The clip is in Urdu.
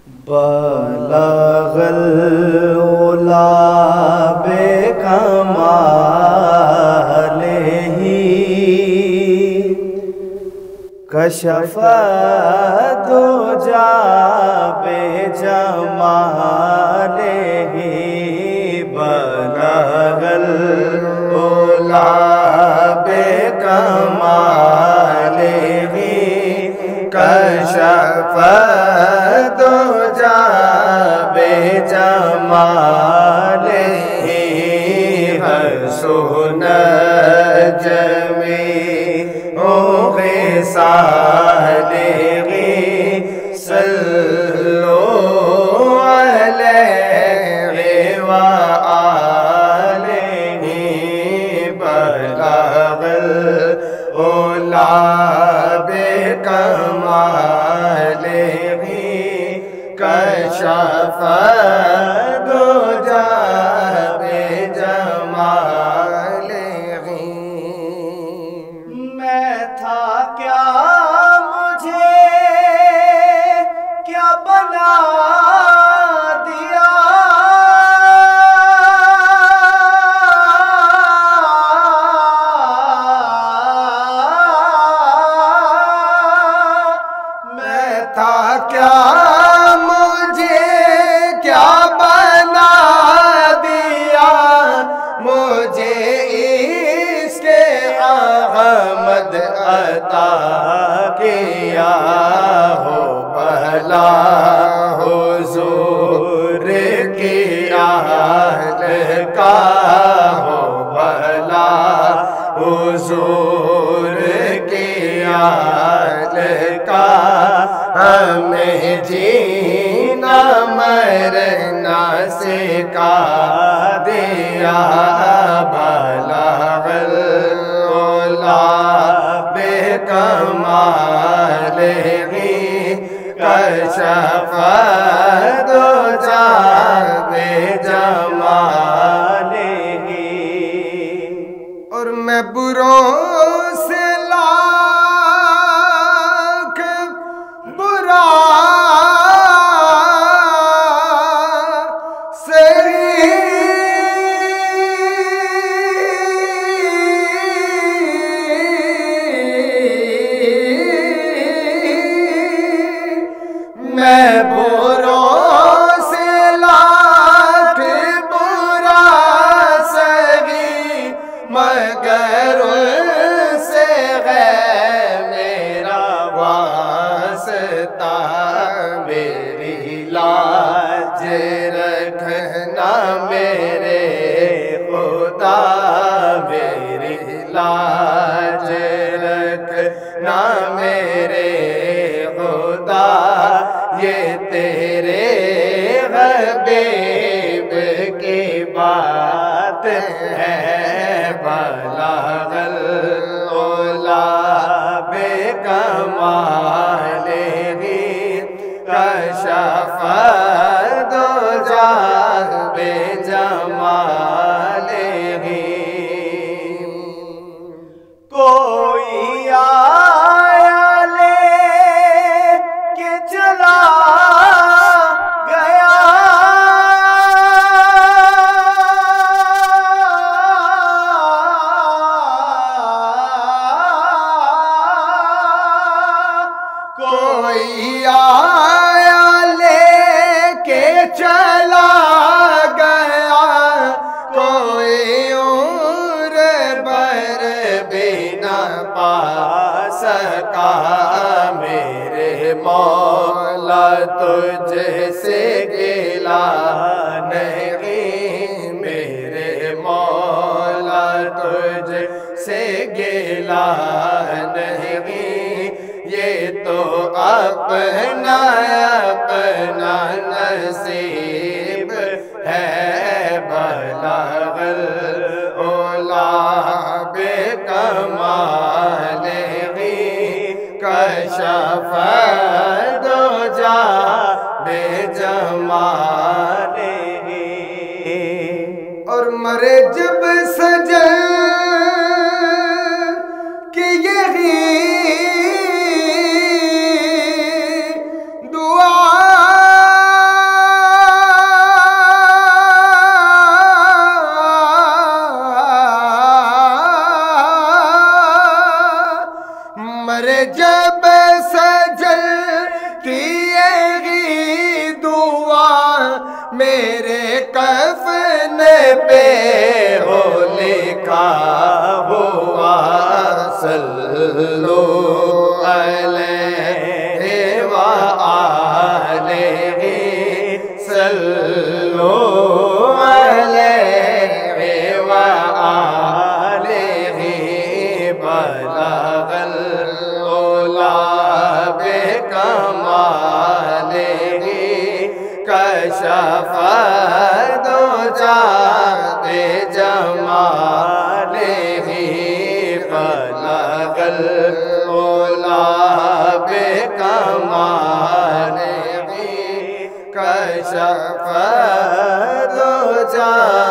بلغ العلا بکمالہ کشف الدجی بجمالہ بلغ العلا بکمالہ کشف الدجی بجمالہ حسن جمیع خصالہ صلوا علیہ وآلہ بلغ العلا بکمالہ کشف الدجی بجمالہ میں تھا کیا مجھے کیا بنا دیا میں تھا کیا مجھے کیا بنا دیا مجھے عشق احمد عطا کیا ہو بھلا حضور کی اہل کا ہو بھلا حضور کی اہل کا ہمیں جینا مرنا سکھا دیا بلغ العلا بکمالہ کشف الدجی بجمالہ اور میں بروں سے لاکھ برا میں بروں سے لاکھ برا سہی مگر ان سے ہے میرا واسطہ میری لاج رکھنا میرے خدا میری لاج رکھنا میرے خدا یہ تیرے حبیب کی بات ہے بلغ العلا بکمالہ کشف الدجی بجمالہ کوئی آیا لے کے چلا گیا کوئی آیا لے کے چلا گیا کوئی عمر بھر بھی نہ پا سکا میرے مولا تجھ سے گلا نہیں میرے مولا تجھ سے گلا نہیں یہ تو اپنا اپنا نصیب ہے بلغ العلا بکمالہ کشف الدجی بجمالہ اور مرے جب سجل کہ یہی دعا میرے کفن پہ ہو لکھا ہوا صلو علیہ وآلہ صلو علیہ وآلہ بلغ العلا بکمالہ کشف الدجی بجمالہ بلغ العلا بکمالہ کشف الدجی